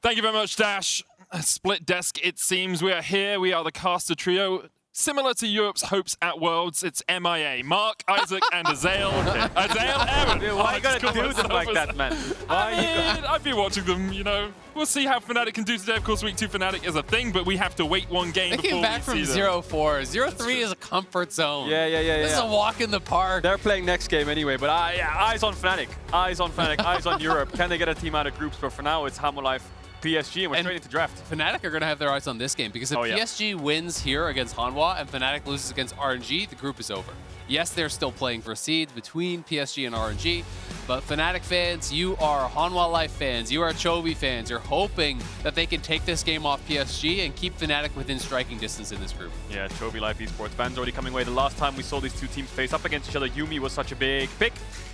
Thank you very much, Dash. Split desk, it seems. We are here. We are the caster trio. Similar to Europe's hopes at Worlds, it's MIA. Mark, Isaac, and Azael. Azael, Aaron. Why are you going to do them like that, man? I've been watching them, you know. We'll see how Fnatic can do today. Of course, Week 2 Fnatic is a thing, but we have to wait one game before we see them. They came back from 0-4. 0-3 is a comfort zone. Yeah. This is a walk in the park. They're playing next game anyway, but eyes on Fnatic. Eyes on Fnatic, eyes on Europe. Can they get a team out of groups? But for now, it's Hanwha, PSG, and we're straight into draft. Fnatic are going to have their eyes on this game because if PSG wins here against Hanwha and Fnatic loses against RNG, the group is over. Yes, they're still playing for seeds between PSG and RNG, but Fnatic fans, you are Hanwha Life fans, you are Chovy fans. You're hoping that they can take this game off PSG and keep Fnatic within striking distance in this group. Yeah, Chovy Life Esports ban's already coming away. The last time we saw these two teams face up against each other, Yuumi was such a big pick,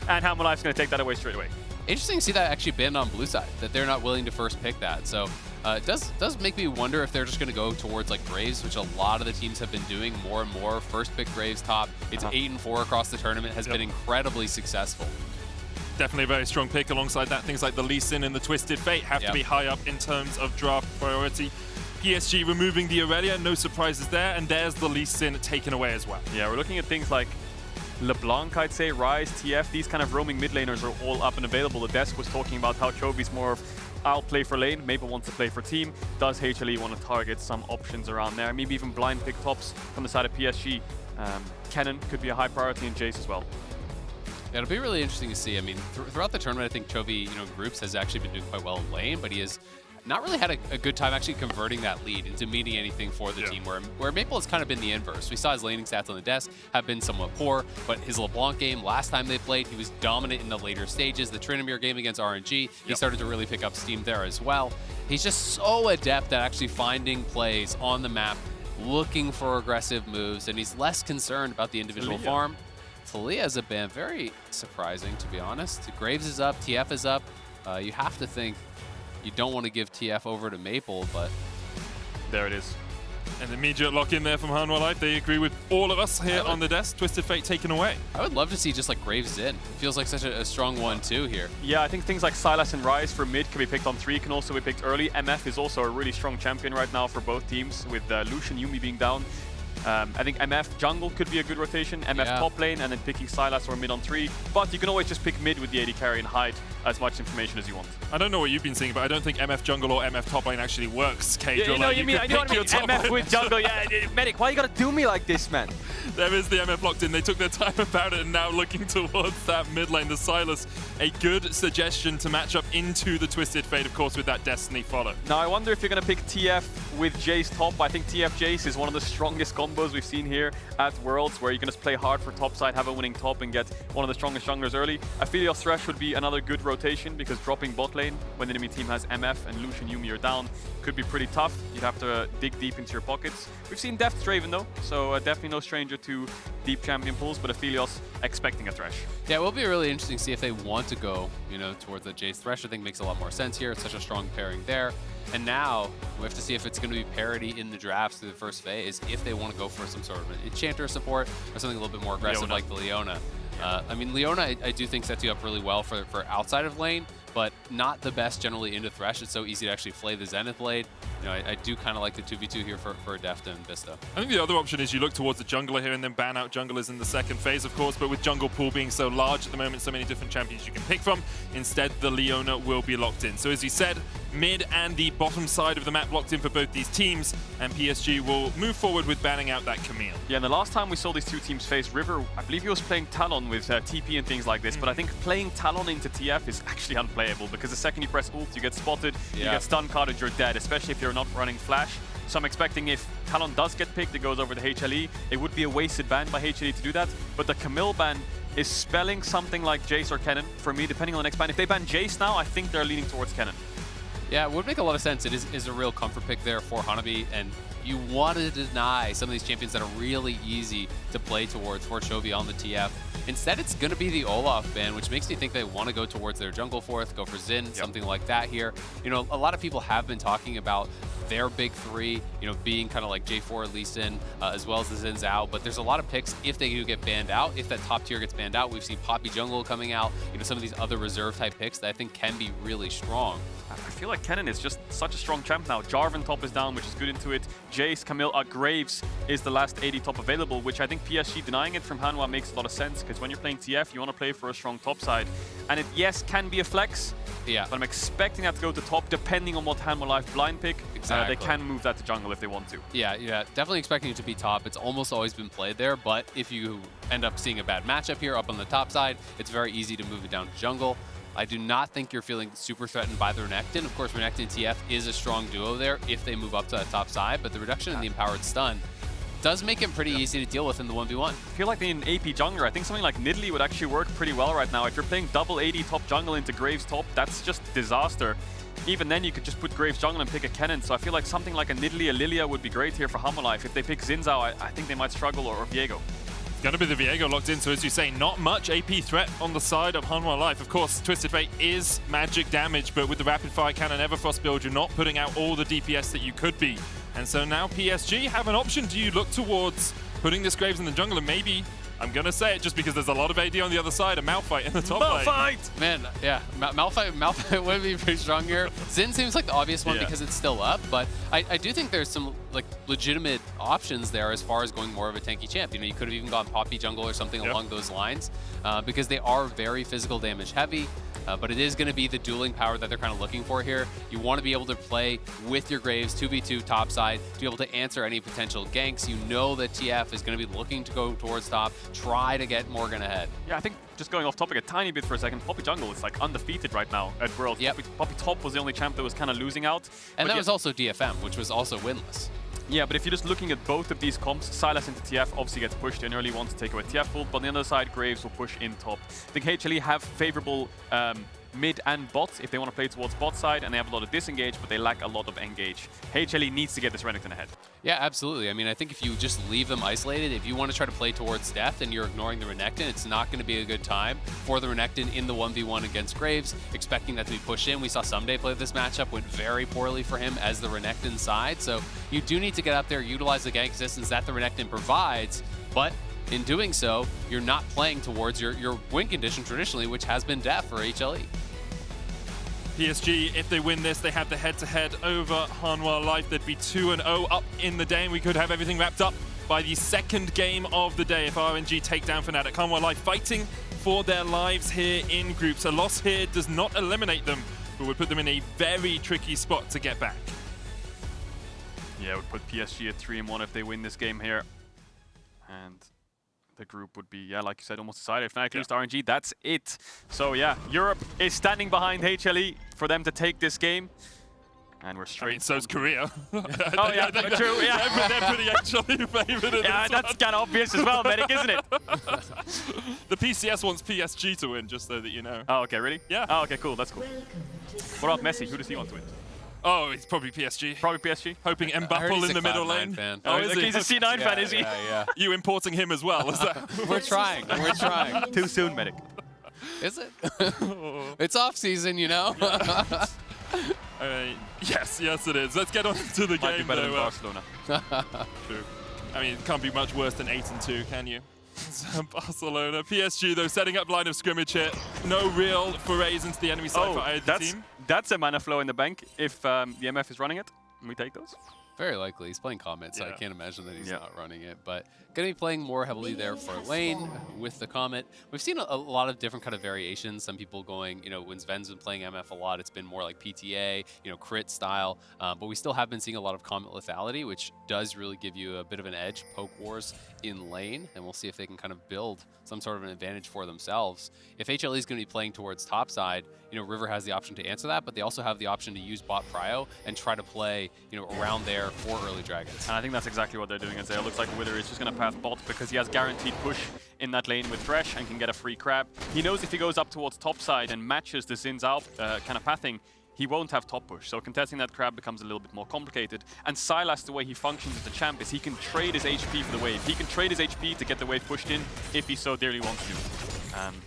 and Hanwha Life's going to take that away straight away. Interesting to see that actually banned on blue side, that they're not willing to first pick that. So it does make me wonder if they're just going to go towards like Graves, which a lot of the teams have been doing more and more. First pick Graves top. It's 8-4 across the tournament, has been incredibly successful. Definitely a very strong pick. Alongside that, things like the Lee Sin and the Twisted Fate have to be high up in terms of draft priority. PSG removing the Aurelia, no surprises there, and there's the Lee Sin taken away as well. Yeah, we're looking at things like LeBlanc, I'd say, Ryze, TF, these kind of roaming mid laners are all up and available. The desk was talking about how Chovy's more of, I'll play for lane, Maple wants to play for team. Does HLE want to target some options around there? Maybe even blind pick tops from the side of PSG. Kennen could be a high priority, and Jace as well. Yeah, it'll be really interesting to see. I mean, throughout the tournament, I think Chovy, groups has actually been doing quite well in lane, but he has not really had a good time actually converting that lead into meaning anything for the team, where Maple has kind of been the inverse. We saw his laning stats on the desk have been somewhat poor, but his LeBlanc game, last time they played, he was dominant in the later stages. The Trinamere game against RNG, he started to really pick up steam there as well. He's just so adept at actually finding plays on the map, looking for aggressive moves, and he's less concerned about the individual farm. Talia as a ban, very surprising, to be honest. Graves is up, TF is up. You have to think you don't want to give TF over to Maple, but there it is. An immediate lock in there from Hanwha Life. They agree with all of us here on the desk. Twisted Fate taken away. I would love to see just like Graves in. It feels like such a strong 1-2 here. Yeah, I think things like Sylas and Ryze for mid can be picked on 3, can also be picked early. MF is also a really strong champion right now for both teams, with Lucian, Yuumi being down. I think MF jungle could be a good rotation, MF top lane, and then picking Sylas or mid on 3. But you can always just pick mid with the AD carry and hide as much information as you want. I don't know what you've been seeing, but I don't think MF jungle or MF top lane actually works, Cage. Yeah, you know what you mean? I know what I mean. MF with jungle, yeah. Medic, why you gotta do me like this, man? There is the MF locked in. They took their time about it and now looking towards that mid lane. The Sylas, a good suggestion to match up into the Twisted Fate, of course, with that Destiny follow. Now, I wonder if you're gonna pick TF with Jace top. I think TF Jace is one of the strongest combos we've seen here at Worlds, where you can just play hard for top side, have a winning top, and get one of the strongest junglers early. Aphelios Thresh would be another good rotation, because dropping bot lane when the enemy team has MF and Lucian, Yuumi are down could be pretty tough. You'd have to dig deep into your pockets. We've seen Deft Draven though, so definitely no stranger to deep champion pools, but Aphelios expecting a Thresh. Yeah, it will be really interesting to see if they want to go, towards the Jace Thresh. I think makes a lot more sense here. It's such a strong pairing there. And now we have to see if it's going to be parity in the drafts through the first phase, if they want to go for some sort of an Enchanter support or something a little bit more aggressive like the Leona. I mean, Leona, I do think sets you up really well for outside of lane, but not the best generally into Thresh. It's so easy to actually play the Zenith Blade. I do kind of like the 2v2 here for Deft and Vsta. I think the other option is you look towards the jungler here and then ban out junglers in the second phase, of course, but with jungle pool being so large at the moment, so many different champions you can pick from, instead the Leona will be locked in. So as you said, mid and the bottom side of the map locked in for both these teams, and PSG will move forward with banning out that Camille. Yeah, and the last time we saw these two teams face, River, I believe he was playing Talon with TP and things like this, but I think playing Talon into TF is actually unplayable, because the second you press ult, you get spotted, you get stun carded, you're dead, especially if you're not running flash. So I'm expecting if Talon does get picked, it goes over to HLE. It would be a wasted ban by HLE to do that, but the Camille ban is spelling something like Jace or Kennen for me, depending on the next ban. If they ban Jace now, I think they're leaning towards Kennen. Yeah, it would make a lot of sense. It is a real comfort pick there for Hanabi, and you want to deny some of these champions that are really easy to play towards for Chovy on the TF. Instead, it's going to be the Olaf ban, which makes me think they want to go towards their jungle fourth, go for Xin, something like that here. A lot of people have been talking about their big three, being kind of like J4, Lee Sin, as well as the Xin Zhao. But there's a lot of picks if they do get banned out. If that top tier gets banned out, we've seen Poppy Jungle coming out. Some of these other reserve type picks that I think can be really strong. feel like Kennen is just such a strong champ now. Jarvan top is down, which is good into it. Jace, Camille, Graves is the last AD top available, which I think PSG denying it from Hanwha makes a lot of sense, because when you're playing TF, you want to play for a strong top side. And it, yes, can be a flex, but I'm expecting that to go to top, depending on what Hanwha Life blind pick. Exactly. They can move that to jungle if they want to. Yeah, definitely expecting it to be top. It's almost always been played there, but if you end up seeing a bad matchup here up on the top side, it's very easy to move it down to jungle. I do not think you're feeling super threatened by the Renekton. Of course, Renekton and TF is a strong duo there if they move up to that top side, but the reduction in the empowered stun does make it pretty easy to deal with in the 1v1. I feel like in AP jungler, I think something like Nidalee would actually work pretty well right now. If you're playing double AD top jungle into Graves top, that's just disaster. Even then, you could just put Graves jungle and pick a Kennen. So I feel like something like a Nidalee, a Lilia would be great here for Hanwha Life. If they pick Xin Zhao, I think they might struggle, or Viego. It's going to be the Viego locked in, so as you say, not much AP threat on the side of Hanwha Life. Of course, Twisted Fate is magic damage, but with the Rapid Fire Cannon Everfrost build, you're not putting out all the DPS that you could be. And so now PSG have an option. Do you look towards putting this Graves in the jungle and maybe, I'm going to say it just because there's a lot of AD on the other side, a Malphite in the top lane. Malphite! Man, yeah, Malphite would be pretty strong here. Xin seems like the obvious one because it's still up, but I do think there's some like legitimate options there as far as going more of a tanky champ. You know, you could have even gone Poppy jungle or something along those lines because they are very physical damage heavy. But it is going to be the dueling power that they're kind of looking for here. You want to be able to play with your Graves 2v2 top side to be able to answer any potential ganks. You know that TF is going to be looking to go towards top, try to get Morgan ahead. Yeah, I think just going off topic a tiny bit for a second, Poppy jungle is like undefeated right now at Worlds. Poppy top was the only champ that was kind of losing out. And that was also DFM, which was also winless. Yeah, but if you're just looking at both of these comps, Sylas into TF obviously gets pushed in early, wants to take away TF full, but on the other side, Graves will push in top. I think HLE have favorable mid and bot if they want to play towards bot side, and they have a lot of disengage, but they lack a lot of engage. HLE needs to get this Renekton ahead. Yeah, absolutely. I mean, I think if you just leave them isolated, if you want to try to play towards Deft and you're ignoring the Renekton, it's not going to be a good time for the Renekton in the 1v1 against Graves, expecting that to be pushed in. We saw Someday play this matchup, went very poorly for him as the Renekton side, so you do need to get out there, utilize the gank assistance that the Renekton provides, but in doing so, you're not playing towards your win condition traditionally, which has been Deft for HLE. PSG, if they win this, they have the head-to-head over Hanwha Life. They'd be 2-0 up in the day, and we could have everything wrapped up by the second game of the day if RNG take down Fnatic. Hanwha Life fighting for their lives here in groups. A loss here does not eliminate them, but would put them in a very tricky spot to get back. Yeah, it would put PSG at 3-1 if they win this game here. And the group would be, yeah, like you said, almost decided. If Fnatic lose to RNG, that's it. So yeah, Europe is standing behind HLE for them to take this game. And we're straight. I mean, so's Korea. Oh yeah, true. Yeah, they're pretty actually favored in yeah, that's kind of obvious as well, Medic, isn't it? The PCS wants PSG to win, just so that you know. Oh, okay, really? Yeah. Oh, okay, cool. That's cool. What about Messi? Who does he want to win? Oh, it's probably PSG. Probably PSG. Hoping Mbappe in the middle lane. Fan. Oh, is he? He's a C9 fan, is he? Yeah. You importing him as well? Is that? We're trying. We're trying. Too soon, Medic. Is it? It's off season, you know. Yes, it is. Let's get on to the Might game. be better though. than Barcelona. True. I mean, it can't be much worse than 8-2, can you? Barcelona. PSG, though, setting up line of scrimmage here. No real forays into the enemy side for either team. That's a mana flow in the bank if the MF is running it. We take those. Very likely. He's playing Comet, so I can't imagine that he's not running it. But going to be playing more heavily there for lane with the Comet. We've seen a lot of different kind of variations. Some people going, you know, when Sven's been playing MF a lot, it's been more like PTA, you know, crit style. But we still have been seeing a lot of Comet lethality, which does really give you a bit of an edge, poke wars in lane. And we'll see if they can kind of build some sort of an advantage for themselves. If HLE is going to be playing towards top side, you know, River has the option to answer that, but they also have the option to use bot prio and try to play, you know, around there for early dragons. And I think that's exactly what they're doing. As it looks like Wither is just going to path bot because he has guaranteed push in that lane with Thresh and can get a free crab. He knows if he goes up towards top side and matches the Xin Zhao kind of pathing, he won't have top push. So contesting that crab becomes a little bit more complicated. And Sylas, the way he functions as the champ is he can trade his HP for the wave. He can trade his HP to get the wave pushed in if he so dearly wants to.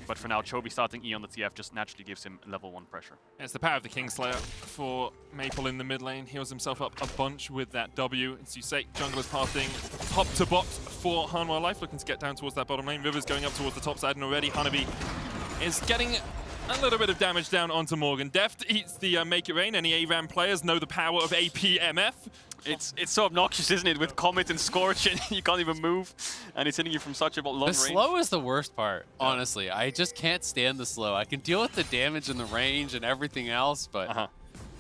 But for now, Chovy starting E on the TF just naturally gives him level 1 pressure. It's the power of the Kingslayer for Maple in the mid lane. Heals himself up a bunch with that W. As you say, jungle is pathing top to bot for Hanwha Life, looking to get down towards that bottom lane. River's going up towards the top side, and already Hanabi is getting A little bit of damage down onto Morgan. Deft eats the Make It Rain. Any ARAM players know the power of APMF. It's so obnoxious, isn't it? With Comet and Scorch, and you can't even move, and it's hitting you from such a long range. The slow is the worst part, honestly. I just can't stand the slow. I can deal with the damage and the range and everything else, but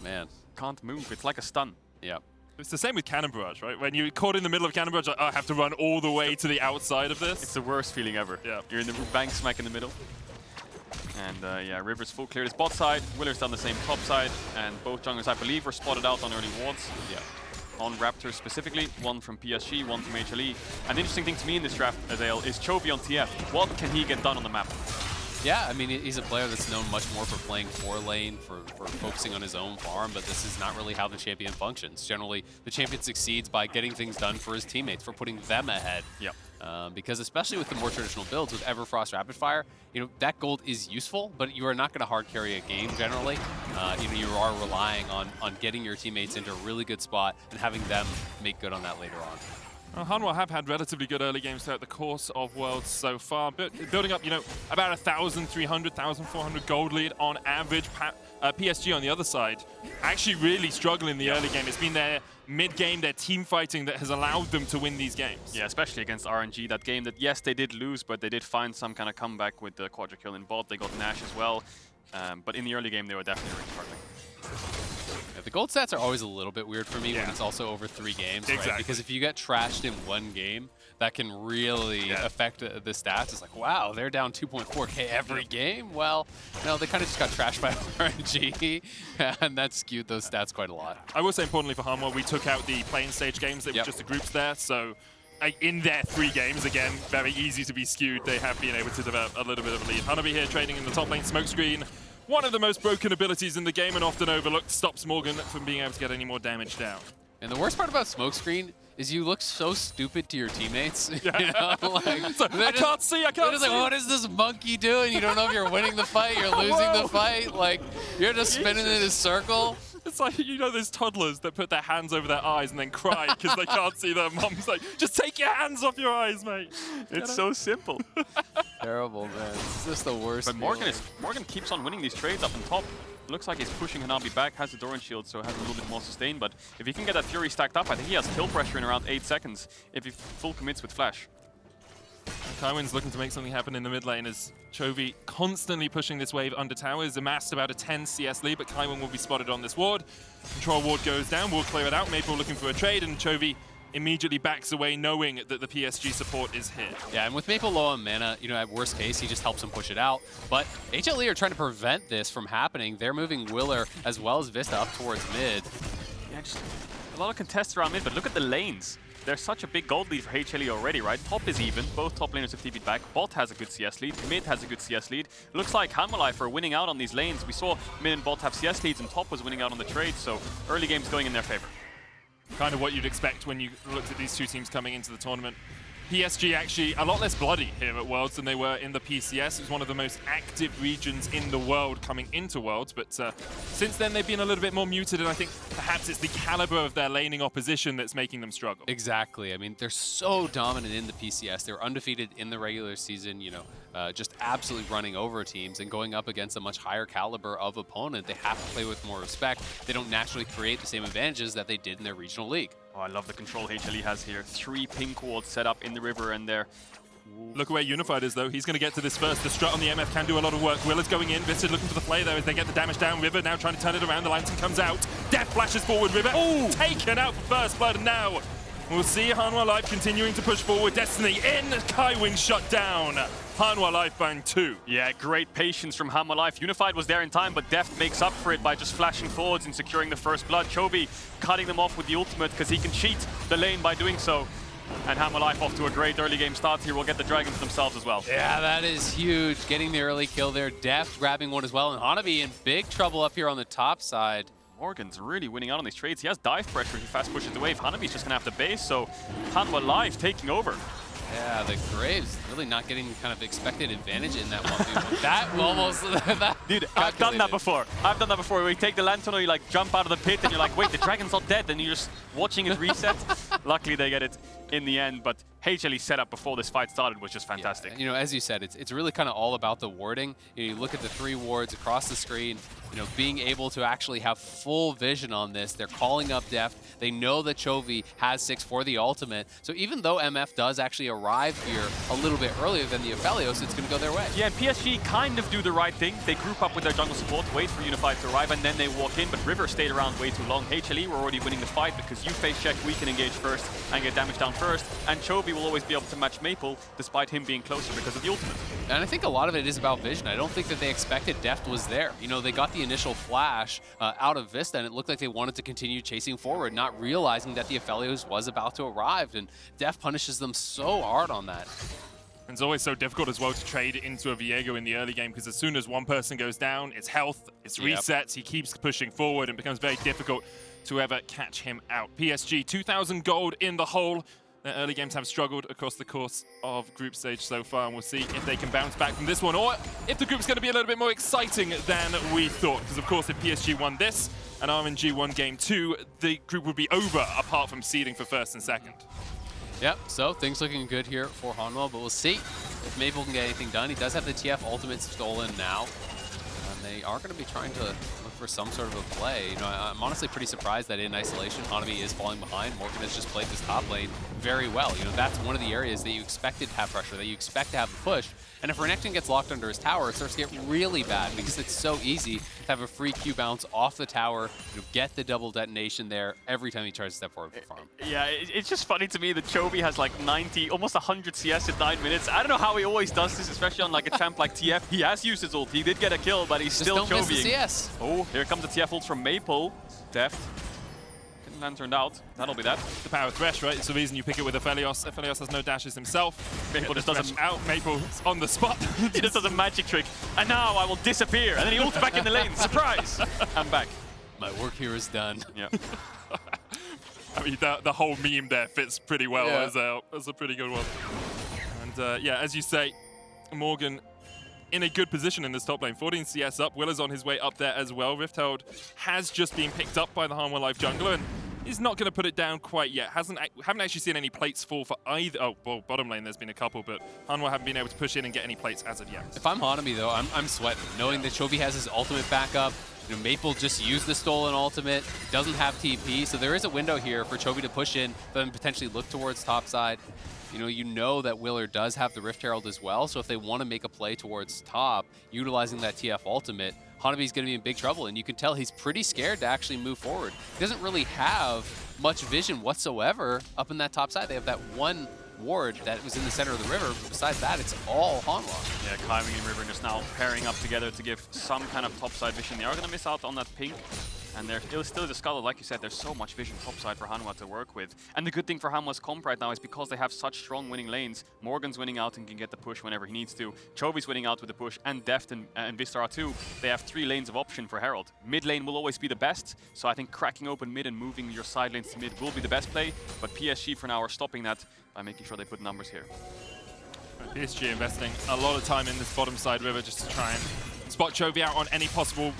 man. Can't move. It's like a stun. Yeah. It's the same with Cannon Barrage, right? When you're caught in the middle of Cannon Barrage, like, oh, I have to run all the way to the outside of this. It's the worst feeling ever. Yeah. You're in the bank smack in the middle. And yeah, River's full clear his bot side. Willer's done the same top side. And both junglers, I believe, were spotted out on early wards. Yeah. On Raptors specifically, one from PSG, one from HLE. An interesting thing to me in this draft, Azale, is Chovy on TF. What can he get done on the map? Yeah, I mean, he's a player that's known much more for playing 4-lane, for focusing on his own farm, but this is not really how the champion functions. Generally, the champion succeeds by getting things done for his teammates, for putting them ahead. Yep. Because especially with the more traditional builds, with Everfrost Rapid Fire, you know, that gold is useful, but you are not going to hard carry a game generally. You know, you are relying on getting your teammates into a really good spot and having them make good on that later on. Hanwha have had relatively good early games throughout the course of Worlds so far, but building up, you know, about 1,300, 1,400 gold lead on average. PSG on the other side actually really struggling in the early game. It's been their mid-game, their team fighting that has allowed them to win these games. Yeah, especially against RNG. That game that, yes, they did lose, but they did find some kind of comeback with the quadra kill in bot. They got Nash as well. But in the early game, they were definitely really struggling. Yeah, the gold stats are always a little bit weird for me when it's also over 3 games, right? Because if you get trashed in 1 game, that can really affect the stats. It's like, wow, they're down 2.4k every game? Well, no, they kind of just got trashed by RNG, and that skewed those stats quite a lot. I will say, importantly for Hanwha, we took out the playing stage games. It was just the groups there, so in their 3 games, again, very easy to be skewed. They have been able to develop a little bit of a lead. Hanabi here trading in the top lane, smokescreen. One of the most broken abilities in the game and often overlooked, stops Morgan from being able to get any more damage down. And the worst part about smokescreen is you look so stupid to your teammates. You know? Like, so, I can't see. Like, what is this monkey doing? You don't know if you're winning the fight, you're losing the fight. Like, you're just spinning in a circle. It's like, you know, those toddlers that put their hands over their eyes and then cry because they can't see their mom's like, just take your hands off your eyes, mate. It's so simple. Terrible, man. It's just the worst. But Morgan keeps on winning these trades up on top. Looks like he's pushing Hanabi back, has the Doran shield, so has a little bit more sustain. But if he can get that Fury stacked up, I think he has kill pressure in around 8 seconds if he full commits with Flash. Kaiwing's looking to make something happen in the mid lane as Chovy constantly pushing this wave under towers, amassed about a 10 CS lead, but Kaiwing will be spotted on this ward. Control ward goes down, we'll clear it out. Maple looking for a trade, and Chovy immediately backs away knowing that the PSG support is here. Yeah, and with Maple low on mana, you know, at worst case, he just helps him push it out. But HLE are trying to prevent this from happening. They're moving Willer as well as Vsta up towards mid. Yeah, just a lot of contests around mid, but look at the lanes. There's such a big gold lead for HLE already, right? Top is even, both top laners have TP'd back. Bot has a good CS lead, mid has a good CS lead. Looks like Hanwha are winning out on these lanes. We saw mid and bot have CS leads and top was winning out on the trade, so early game's going in their favor. Kind of what you'd expect when you looked at these 2 teams coming into the tournament. PSG actually a lot less bloody here at Worlds than they were in the PCS. It was one of the most active regions in the world coming into Worlds, but since then they've been a little bit more muted, and I think perhaps it's the caliber of their laning opposition that's making them struggle. Exactly. I mean, they're so dominant in the PCS. They were undefeated in the regular season, you know, just absolutely running over teams and going up against a much higher caliber of opponent. They have to play with more respect. They don't naturally create the same advantages that they did in their regional league. Oh, I love the control HLE has here. 3 pink wards set up in the river, and they're... Look where Unified is, though. He's going to get to this first. The strut on the MF can do a lot of work. Willer's going in. Vsta looking for the play, though, as they get the damage down. River now trying to turn it around. The lantern comes out. Deft flashes forward. River taken out for first blood, and now we'll see Hanwha Life continuing to push forward. Destiny in. Kaiwing shut down. Hanwha Life bang 2. Yeah, great patience from Hanwha Life. Unified was there in time, but Deft makes up for it by just flashing forwards and securing the first blood. Chovy cutting them off with the ultimate because he can cheat the lane by doing so. And Hanwha Life off to a great early game start here. Will get the dragon for themselves as well. Yeah, that is huge. Getting the early kill there. Deft grabbing one as well. And Hanabi in big trouble up here on the top side. Morgan's really winning out on these trades. He has dive pressure. He fast pushes the wave. Hanabi's just going to have to base, so Hanwha Life taking over. Yeah, the Graves really not getting the kind of expected advantage in that 1v1. That almost... that Dude, I've done that before. I've done that before. Where you take the lantern or you like jump out of the pit and you're like, wait, the dragon's not dead. Then you're just watching it reset. Luckily, they get it in the end, but HLE setup before this fight started was just fantastic. Yeah. You know, as you said, it's really kind of all about the warding. You look at the 3 wards across the screen, being able to actually have full vision on this. They're calling up Deft. They know that Chovy has 6 for the ultimate. So even though MF does actually arrive here a little bit earlier than the Aphelios, it's going to go their way. Yeah, and PSG kind of do the right thing. They group up with their jungle support, wait for Unified to arrive, and then they walk in. But River stayed around way too long. HLE were already winning the fight because you face check, we can engage first and get damage down first. And Chovy will always be able to match Maple despite him being closer because of the ultimate. And I think a lot of it is about vision. I don't think that they expected Deft was there. They got the initial flash out of Vsta, and it looked like they wanted to continue chasing forward, not realizing that the Aphelios was about to arrive. And Deft punishes them so hard on that. It's always so difficult as well to trade into a Viego in the early game because as soon as one person goes down, it's health, it's resets, he keeps pushing forward and becomes very difficult to ever catch him out. PSG, 2,000 gold in the hole. Their early games have struggled across the course of group stage so far, and we'll see if they can bounce back from this one, or if the group's going to be a little bit more exciting than we thought. Because, of course, if PSG won this and RNG won game 2, the group would be over, apart from seeding for first and second. Yep, so things looking good here for Hanwha, but we'll see if Maple can get anything done. He does have the TF ultimate stolen now, and they are going to be trying to look for some sort of a play. I'm honestly pretty surprised that in isolation, Hanabi is falling behind. Morgan has just played this top lane very well. That's one of the areas that you expected to have pressure, that you expect to have the push. And if Renekton gets locked under his tower, it starts to get really bad because it's so easy to have a free Q bounce off the tower, get the double detonation there every time he tries to step forward for farm. Yeah, it's just funny to me that Chovy has like 90, almost 100 CS in 9 minutes. I don't know how he always does this, especially on like a champ like TF. He has used his ult. He did get a kill, but he's still Chovy. Just don't miss the CS. Oh, here comes the TF ult from Maple. Deft. Lanterned out. That'll be that. The power of Thresh, right? It's the reason you pick it with Aphelios. Aphelios has no dashes himself. Maple just doesn't out. Maple's on the spot. He just does a magic trick. And now I will disappear. And then he ults back in the lane. Surprise! I'm back. My work here is done. Yeah. I mean, the whole meme there fits pretty well as a pretty good one. And yeah, as you say, Morgan in a good position in this top lane. 14 CS up. Will is on his way up there as well. Herald has just been picked up by the Hanwha Life jungler, and he's not going to put it down quite yet. Haven't actually seen any plates fall for either. Oh, well, bottom lane there's been a couple, but Hanwha haven't been able to push in and get any plates as of yet. If I'm Hanabi though, I'm sweating, knowing that Chovy has his ultimate backup. Maple just used the stolen ultimate, doesn't have TP, so there is a window here for Chovy to push in, but then potentially look towards top side. You know that Willer does have the Rift Herald as well, so if they want to make a play towards top, utilizing that TF ultimate, Hanabi's going to be in big trouble, and you can tell he's pretty scared to actually move forward. He doesn't really have much vision whatsoever up in that top side. They have that one ward that was in the center of the river, but besides that, it's all Hanwha. Yeah, Kaiwing and River just now pairing up together to give some kind of topside vision. They are going to miss out on that pink. And there still is a Scuttle, like you said, there's so much vision topside for Hanwha to work with. And the good thing for Hanwha's comp right now is because they have such strong winning lanes, Morgan's winning out and can get the push whenever he needs to. Chovy's winning out with the push, and Deft and Vsta are too. They have 3 lanes of option for Herald. Mid lane will always be the best, so I think cracking open mid and moving your side lanes to mid will be the best play, but PSG for now are stopping that by making sure they put numbers here. PSG investing a lot of time in this bottom side river just to try and spot Chovy out on any possible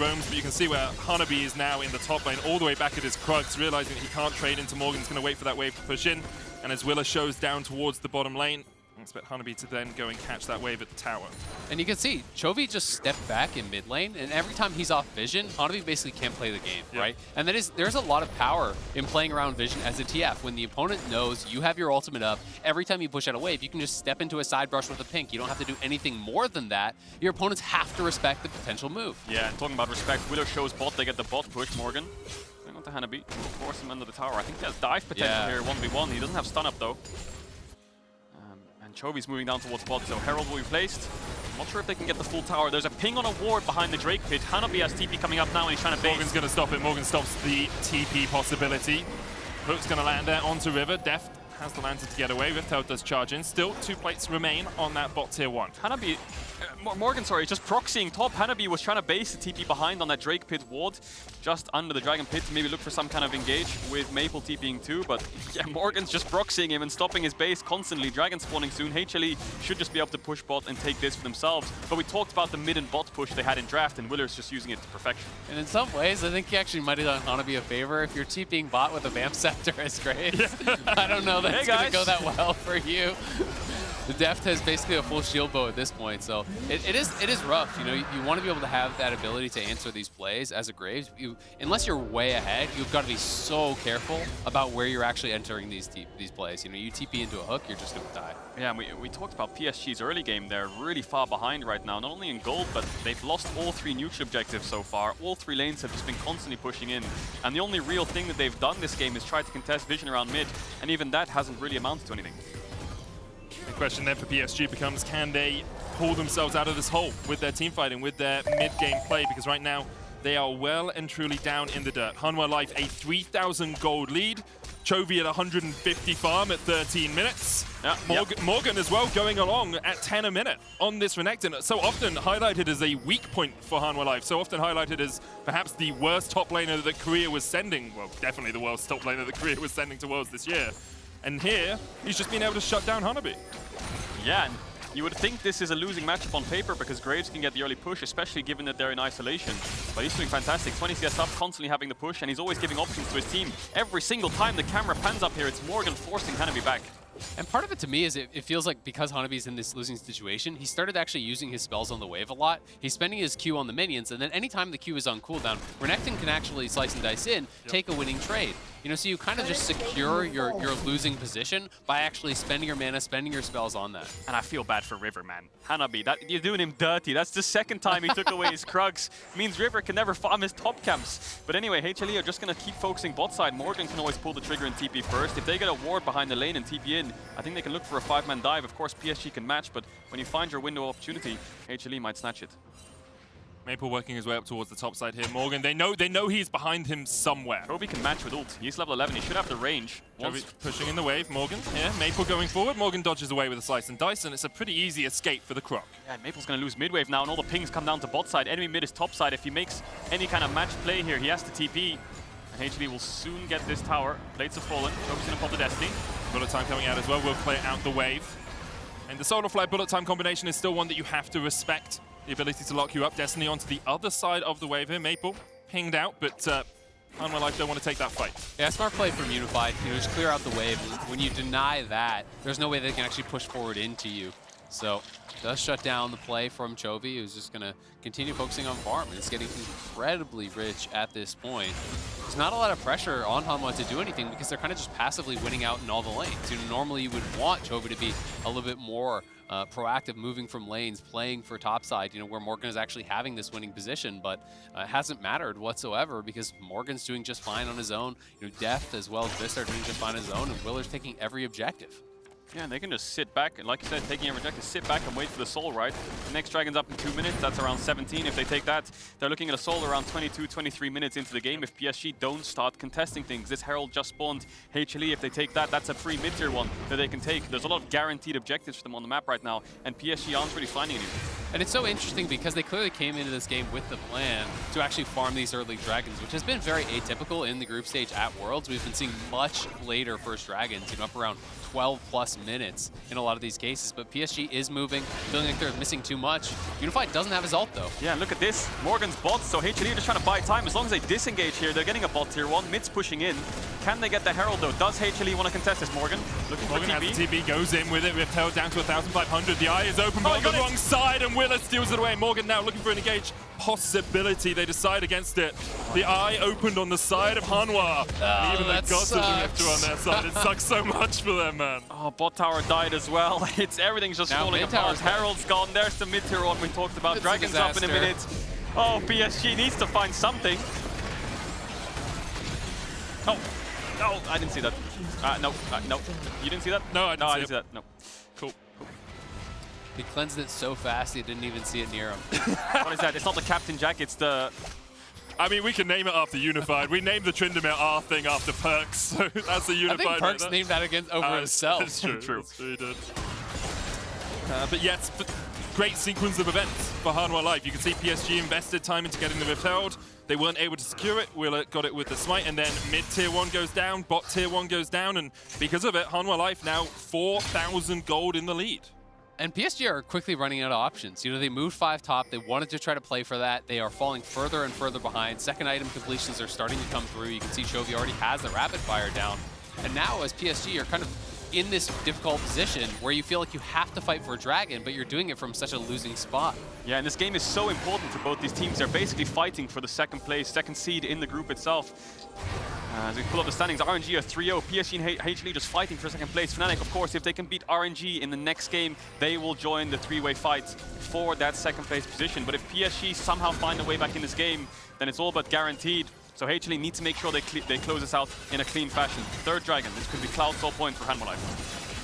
roams, but you can see where Hanabi is now in the top lane, all the way back at his Krugs, realizing that he can't trade into Morgan. He's going to wait for that wave to push in, and as Willa shows down towards the bottom lane, I expect Hanabi to then go and catch that wave at the tower. And you can see, Chovy just stepped back in mid lane, and every time he's off vision, Hanabi basically can't play the game, right? And there's a lot of power in playing around vision as a TF. When the opponent knows you have your ultimate up, every time you push out a wave, you can just step into a side brush with a pink. You don't have to do anything more than that. Your opponents have to respect the potential move. Yeah, and talking about respect, Willow shows bot, they get the bot push, Morgan. Going on to Hanabi, force him under the tower. I think he has dive potential here, 1v1. He doesn't have stun up though. Chovy's moving down towards bot, so Herald will be placed. I'm not sure if they can get the full tower. There's a ping on a ward behind the Drake pit. Hanabi has TP coming up now and he's trying to bait. Morgan's going to stop it. Morgan stops the TP possibility. Hook's going to land there onto River. Deft has the lantern to get away. Rift Herald does charge in. Still 2 plates remain on that bot tier 1. Hanabi Morgan, sorry, just proxying top. Hanabi was trying to base the TP behind on that Drake Pit ward, just under the Dragon Pit to maybe look for some kind of engage with Maple TPing too, but yeah, Morgan's just proxying him and stopping his base constantly. Dragon spawning soon. HLE should just be able to push bot and take this for themselves, but we talked about the mid and bot push they had in draft, and Willer's just using it to perfection. And in some ways, I think he actually might have done Hanabi a favor. If you're TPing bot with a Vamp Scepter as Graves, I don't know that it's going to go that well for you. The Deft has basically a full shield bow at this point, so it is rough. You know, you want to be able to have that ability to answer these plays as a Graves. Unless you're way ahead, you've got to be so careful about where you're actually entering these plays. You know, you TP into a hook, you're just going to die. Yeah, and we talked about PSG's early game. They're really far behind right now, not only in gold, but they've lost all 3 neutral objectives so far. All 3 lanes have just been constantly pushing in, and the only real thing that they've done this game is try to contest vision around mid, and even that hasn't really amounted to anything. The question then for PSG becomes, can they pull themselves out of this hole with their team fighting, with their mid-game play? Because right now, they are well and truly down in the dirt. Hanwha Life, a 3,000 gold lead. Chovy at 150 farm at 13 minutes. Morgan as well going along at 10 a minute on this Renekton. So often highlighted as a weak point for Hanwha Life. So often highlighted as perhaps the worst top laner that Korea was sending. Well, definitely the worst top laner that Korea was sending to Worlds this year. And here, he's just been able to shut down Hanabi. Yeah, and you would think this is a losing matchup on paper because Graves can get the early push, especially given that they're in isolation. But he's doing fantastic. 20 CS up, constantly having the push, and he's always giving options to his team. Every single time the camera pans up here, it's Morgan forcing Hanabi back. And part of it to me is it feels like because Hanabi's in this losing situation, he started actually using his spells on the wave a lot. He's spending his Q on the minions, and then anytime the Q is on cooldown, Renekton can actually slice and dice in, take a winning trade. You know, so you kind of just secure your losing position by actually spending your mana, spending your spells on that. And I feel bad for River, man. Hanabi, you're doing him dirty. That's the second time he took away his Krugs. Means River can never farm his top camps. But anyway, HLE are just going to keep focusing bot side. Morgan can always pull the trigger and TP first. If they get a ward behind the lane and TP in, I think they can look for a 5-man dive. Of course, PSG can match, but when you find your window of opportunity, HLE might snatch it. Maple working his way up towards the top side here. Morgan, they know he's behind him somewhere. Chovy can match with ult. He's level 11. He should have the range. Chovy pushing in the wave. Morgan, yeah, Maple going forward. Morgan dodges away with a slice and dice, and it's a pretty easy escape for the Croc. Yeah, Maple's going to lose mid wave now, and all the pings come down to bot side. Enemy mid is top side. If he makes any kind of match play here, he has to TP. And HLE will soon get this tower. Blades have fallen. Chovy's going to pop the Destiny. Bullet time coming out as well. Will clear out the wave. And the Solar Flare bullet time combination is still one that you have to respect. The ability to lock you up. Destiny onto the other side of the wave here. Maple pinged out, but Hanwha Life don't want to take that fight. Yeah, smart play from Unified. You know, just clear out the wave. When you deny that, there's no way they can actually push forward into you. So, does shut down the play from Chovy, who's just going to continue focusing on farm. And it's getting incredibly rich at this point. There's not a lot of pressure on Hanwha to do anything because they're kind of just passively winning out in all the lanes. You know, normally you would want Chovy to be a little bit more proactive, moving from lanes, playing for topside, you know, where Morgan is actually having this winning position, but it hasn't mattered whatsoever because Morgan's doing just fine on his own. You know, Deft as well as Vsta are doing just fine on his own, and Willer's taking every objective. Yeah, and they can just sit back, and like you said, taking a rejected, sit back and wait for the soul, right? The next dragon's up in 2 minutes, that's around 17. If they take that, they're looking at a soul around 22, 23 minutes into the game if PSG don't start contesting things. This Herald just spawned HLE. If they take that, that's a free mid-tier one that they can take. There's a lot of guaranteed objectives for them on the map right now, and PSG aren't really finding anything. And it's so interesting because they clearly came into this game with the plan to actually farm these early dragons, which has been very atypical in the group stage at Worlds. We've been seeing much later first dragons, you know, up around 12+ minutes in a lot of these cases, but PSG is moving, feeling like they're missing too much. Unified doesn't have his ult though. Yeah, look at this. Morgan's bots, so HLE are just trying to buy time. As long as they disengage here, they're getting a bot tier 1. Mid's pushing in. Can they get the Herald though? Does HLE want to contest this, Morgan? Looking Morgan for TP. has the TP, goes in with it. Rift held down to 1,500. The eye is open, but on the wrong side, and Willer steals it away. Morgan now looking for an engage possibility. They decide against it. The eye opened on the side of Hanwha. And even the gods of the Rifter on their side. It sucks so much for them, man. Oh, bot tower died as well. Everything's just now falling apart. Herald's gone. There's the mid-tier one we talked about. It's Dragon's up in a minute. Oh, PSG needs to find something. Oh, no, I didn't see that. No. You didn't see that? No, I didn't see that. No. Cool. He cleansed it so fast he didn't even see it near him. What is that? It's not the Captain Jack, it's the... I mean, we can name it after Unified. We named the Tryndamere R thing after Perks, so that's the Unified. I think Perks named that against over himself. That's true. True. That's true, he did. But yes, great sequence of events for Hanwha Life. You can see PSG invested time into getting the Rift Herald. They weren't able to secure it. Willa got it with the smite, and then mid tier 1 goes down, bot tier 1 goes down, and because of it, Hanwha Life now 4,000 gold in the lead. And PSG are quickly running out of options. You know, they moved 5 top. They wanted to try to play for that. They are falling further and further behind. Second item completions are starting to come through. You can see Chovy already has the rapid fire down. And now as PSG are kind of in this difficult position where you feel like you have to fight for a dragon, but you're doing it from such a losing spot. Yeah, and this game is so important for both these teams. They're basically fighting for the second place, second seed in the group itself. As we pull up the standings, RNG are 3-0, PSG and HLE just fighting for second place. Fnatic, of course, if they can beat RNG in the next game, they will join the three-way fight for that second place position. But if PSG somehow find a way back in this game, then it's all but guaranteed. So HLE need to make sure they close this out in a clean fashion. Third dragon, this could be Cloud Soul point for Hanwha Life.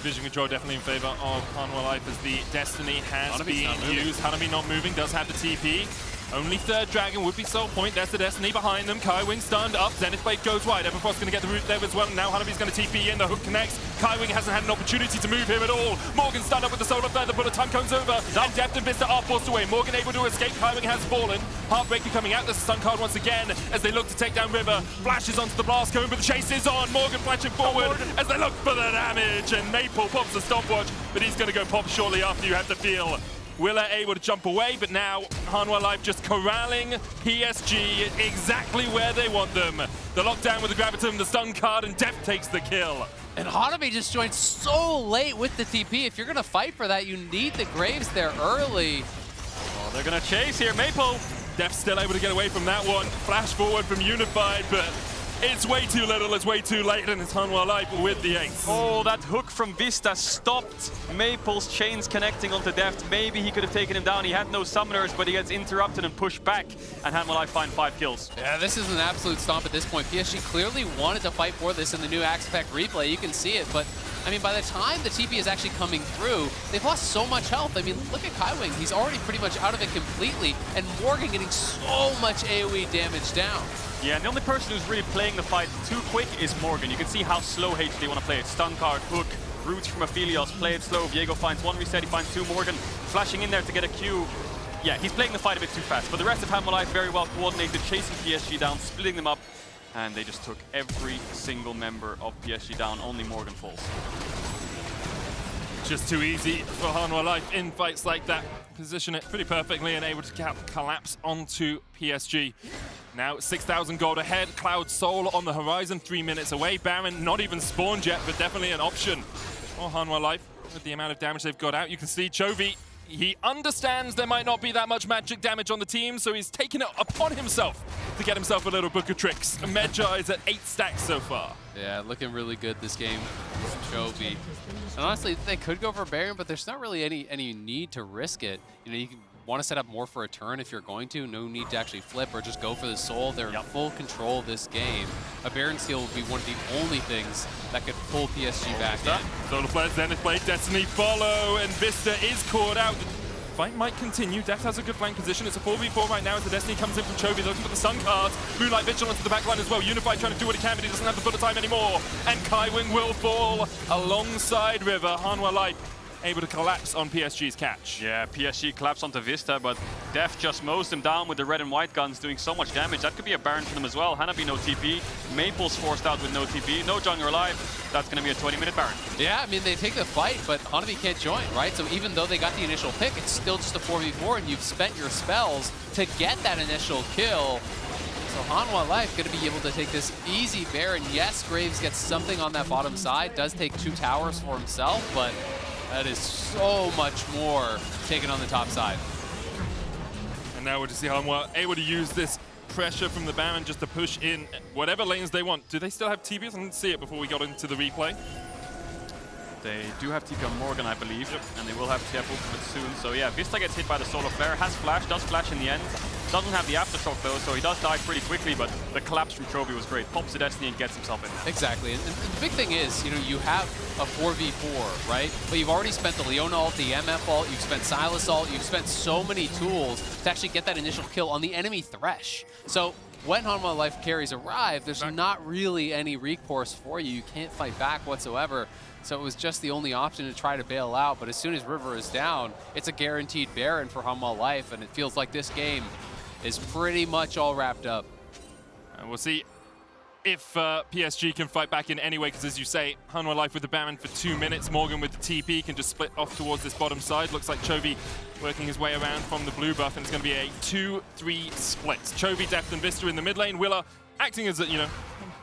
Vision control definitely in favor of Hanwha Life as the Destiny has been used. Hanabi not moving, does have the TP. Only third dragon would be soul point. There's the Destiny behind them. Kaiwing stunned up. Zenith Blade goes wide. Everfrost's going to get the root there as well. Now Hanabi's going to TP in. The hook connects. Kaiwing hasn't had an opportunity to move here at all. Morgan stunned up with the solar flare. The bullet time comes over. And Deft and Vsta are forced away. Morgan able to escape. Kaiwing has fallen. Heartbreaker coming out. There's a stun card once again as they look to take down River. Flashes onto the blast cone, but the chase is on. Morgan flashing forward as they look for the damage. And Maple pops the stopwatch, but he's going to go pop shortly after. You have to feel Willa able to jump away, but now Hanwha Life just corralling PSG exactly where they want them. The lockdown with the Gravitum, the stun card, and Deft takes the kill. And Hanabi just joined so late with the TP. If you're going to fight for that, you need the Graves there early. Oh, they're going to chase here, Maple. Deft still able to get away from that one. Flash forward from Unified, but it's way too little, it's way too late, and it's Hanwha Life with the ace. Oh, that hook from Vsta stopped Maple's chains connecting onto Deft. Maybe he could have taken him down. He had no summoners, but he gets interrupted and pushed back, and Hanwha Life find 5 kills. Yeah, this is an absolute stomp at this point. PSG clearly wanted to fight for this in the new Axe Effect replay. You can see it, but I mean, by the time the TP is actually coming through, they've lost so much health. I mean, look at Kaiwing. He's already pretty much out of it completely, and Morgan getting so much AoE damage down. Yeah, and the only person who's really playing the fight too quick is Morgan. You can see how slow HLE want to play it. Stun card, hook, roots from Aphelios, play it slow. Viego finds 1 reset, he finds 2. Morgan flashing in there to get a Q. Yeah, he's playing the fight a bit too fast. But the rest of Hanwha Life very well coordinated, chasing PSG down, splitting them up. And they just took every single member of PSG down. Only Morgan falls. Just too easy for Hanwha Life in fights like that. Position it pretty perfectly and able to collapse onto PSG. Now 6,000 gold ahead. Cloud Soul on the horizon, 3 minutes away. Baron not even spawned yet, but definitely an option for Hanwha Life with the amount of damage they've got out. You can see Chovy, he understands there might not be that much magic damage on the team, so he's taken it upon himself to get himself a little book of tricks. Medja is at 8 stacks so far. Yeah, looking really good this game, Chovy. And honestly, they could go for Baron, but there's not really any need to risk it. You know, you can want to set up more for a turn if you're going to. No need to actually flip or just go for the soul. They're in full control of this game. A Baron steal would be one of the only things that could pull PSG back in. Solar Flare, Zenith Blade, Destiny follow, and Vsta is caught out. The fight might continue. Deft has a good flank position. It's a 4v4 right now as the Destiny comes in from Chovy, looking for the stun cards. Moonlight Vigil onto the back line as well. Unified trying to do what he can, but he doesn't have the bullet time anymore. And Kaiwing will fall alongside River. Hanwha Life able to collapse on PSG's catch. Yeah, PSG collapsed onto Vsta, but Deft just mows them down with the red and white guns, doing so much damage. That could be a Baron for them as well. Hanabi no TP. Maple's forced out with no TP. No jungler alive. That's going to be a 20-minute Baron. Yeah, I mean, they take the fight, but Hanabi can't join, right? So even though they got the initial pick, it's still just a 4v4, and you've spent your spells to get that initial kill. So Hanwha Life going to be able to take this easy Baron. Yes, Graves gets something on that bottom side, does take 2 towers for himself, but that is so much more taken on the top side. And now we'll just see Hanwha able to use this pressure from the Baron just to push in whatever lanes they want. Do they still have TPs? I didn't see it before we got into the replay. They do have TP on Morgan, I believe, and they will have TF ultimate soon. So yeah, Vsta gets hit by the solar flare, has flash, does flash in the end. Doesn't have the aftershock though, so he does die pretty quickly, but the collapse from Chovy was great. Pops the Destiny and gets himself in. Exactly, and the big thing is, you know, you have a 4v4, right? But you've already spent the Leona ult, the MF ult, you've spent Sylas ult, you've spent so many tools to actually get that initial kill on the enemy Thresh. So when Hanwha life carries arrive, there's not really any recourse for you. You can't fight back whatsoever. So it was just the only option to try to bail out. But as soon as River is down, it's a guaranteed Baron for Hanwha life, and it feels like this game is pretty much all wrapped up. And we'll see if PSG can fight back in any way, because as you say, Hanwha life with the Baron for 2 minutes. Morgan with the TP can just split off towards this bottom side. Looks like Chovy working his way around from the blue buff, and it's going to be a 2-3 split. Chovy, Deft, and Vsta in the mid lane. Willa acting as a,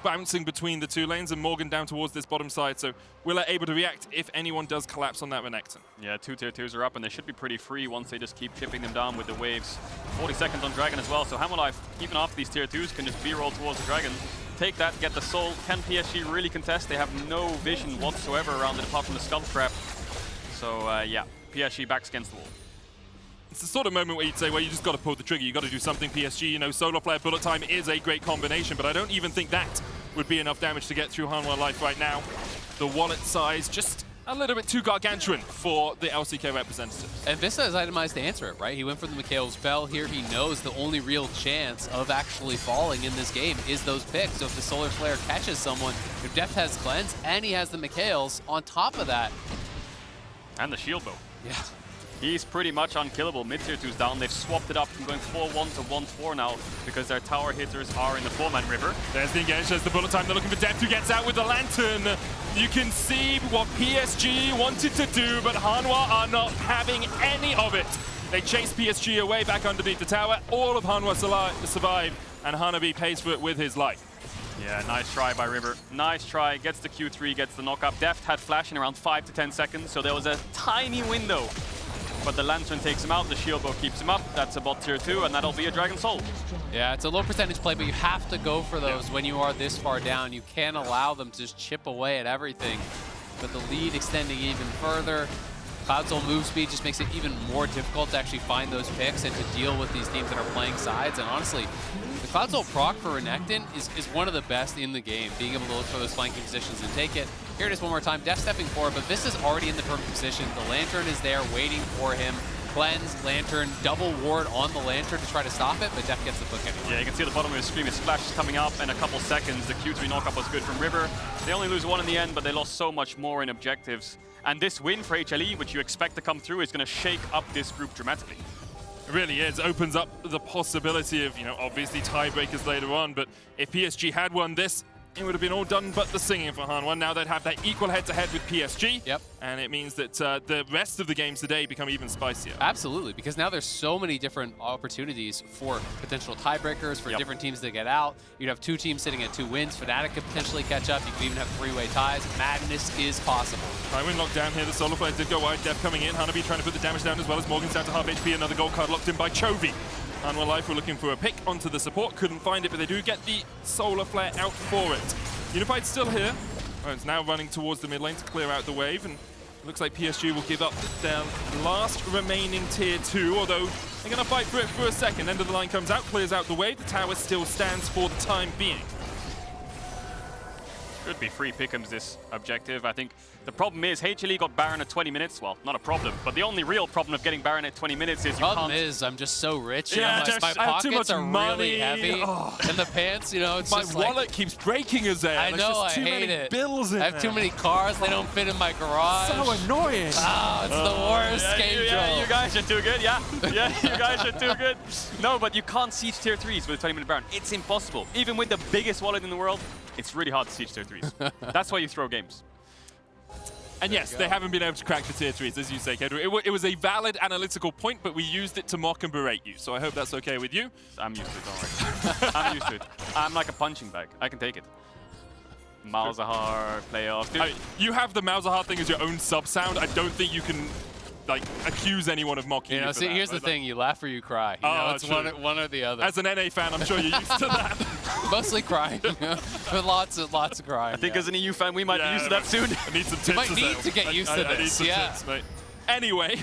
bouncing between the 2 lanes, and Morgan down towards this bottom side. So Willa able to react if anyone does collapse on that Renekton. Yeah, 2 tier 2s are up, and they should be pretty free once they just keep chipping them down with the waves. 40 seconds on Dragon as well, so Hanwha life, even after these tier 2s, can just B-roll towards the Dragon. Take that, get the soul. Can PSG really contest? They have no vision whatsoever around it apart from the Scum Trap. So yeah, PSG backs against the wall. It's the sort of moment where you'd say, well, you just got to pull the trigger. You got to do something, PSG. Solar Flare, Bullet Time is a great combination, but I don't even think that would be enough damage to get through Hanwha life right now. The wallet size just a little bit too gargantuan for the LCK representatives. And Vsta has itemized to answer it, right? He went for the Mikhail's Bell here. He knows the only real chance of actually falling in this game is those picks. So if the Solar Flare catches someone, if Deft has Cleanse and he has the Mikhail's on top of that. And the Shield Bow. Yeah. He's pretty much unkillable. Mid-tier 2's down. They've swapped it up from going 4-1 to 1-4 now because their tower hitters are in the 4-man river. There's the engage, there's the bullet time. They're looking for Deft, who gets out with the lantern. You can see what PSG wanted to do, but Hanwha are not having any of it. They chase PSG away back underneath the tower. All of Hanwha survive, and Hanabi pays for it with his life. Yeah, nice try by River. Nice try. Gets the Q3, gets the knockup. Deft had flash in around 5 to 10 seconds, so there was a tiny window. But the Lantern takes him out, the Shield Bow keeps him up. That's a bot tier 2, and that'll be a Dragon Soul. Yeah, it's a low percentage play, but you have to go for those when you are this far down. You can't allow them to just chip away at everything. But the lead extending even further. Cloud Soul move speed just makes it even more difficult to actually find those picks and to deal with these teams that are playing sides. And honestly, the Cloud Soul proc for Renekton is one of the best in the game, being able to look for those flanking positions and take it. Here it is one more time, Deft stepping forward, but this is already in the perfect position. The Lantern is there waiting for him. Cleanse, Lantern, double ward on the Lantern to try to stop it, but Deft gets the book anyway. Yeah, you can see at the bottom of his screen, his flash is coming up in a couple seconds. The Q3 knockup was good from River. They only lose 1 in the end, but they lost so much more in objectives. And this win for HLE, which you expect to come through, is going to shake up this group dramatically. It really is. Opens up the possibility of, obviously tiebreakers later on. But if PSG had won this, it would have been all done but the singing for Hanwha. Now they'd have that equal head-to-head with PSG. Yep. And it means that the rest of the games today become even spicier. Absolutely, because now there's so many different opportunities for potential tiebreakers, for different teams to get out. You'd have 2 teams sitting at 2 wins. Fnatic could potentially catch up. You could even have 3-way ties. Madness is possible. Kaiwing locked down here. The Solar Flare did go wide. Deft coming in. Hanabi trying to put the damage down as well as Morgan's down to half HP. Another gold card locked in by Chovy. Hanwha life were looking for a pick onto the support. Couldn't find it, but they do get the Solar Flare out for it. Unified's still here. Oh, it's now running towards the mid lane to clear out the wave, and it looks like PSG will give up their last remaining tier 2, although they're going to fight for it for a second. End of the line comes out, clears out the wave. The tower still stands for the time being. Should be free pick'ems this objective. I think the problem is HLE got Baron at 20 minutes. Well, not a problem, but the only real problem of getting Baron at 20 minutes is you Problem can't... is, I'm just so rich. Yeah, my I have too pockets much are money. really heavy. Oh. And the pants, it's My just wallet like, keeps breaking us there. I There's know, just I too hate many it. bills in I have too many cars. They don't fit in my garage. So annoying. Oh, it's the worst game Yeah, you guys are too good, yeah. Yeah, you guys are too good. No, but you can't siege tier 3s with a 20-minute Baron. It's impossible. Even with the biggest wallet in the world, it's really hard to siege tier 3s. That's why you throw games. And yes, they haven't been able to crack the tier 3s, as you say, Kedra. It was a valid analytical point, but we used it to mock and berate you. So I hope that's okay with you. I'm used to it, don't worry. I'm used to it. I'm like a punching bag. I can take it. Malzahar, playoff. Dude. You have the Malzahar thing as your own sub-sound. I don't think you can accuse anyone of mocking you for see, that, here's the thing. You laugh or you cry. It's true. one or the other. As an NA fan, I'm sure you're used to that. Mostly crying. But lots of crying. I think as an EU fan, we might be used to that soon. I need some tips. You might need to get used to I need this. some tips, mate. Anyway,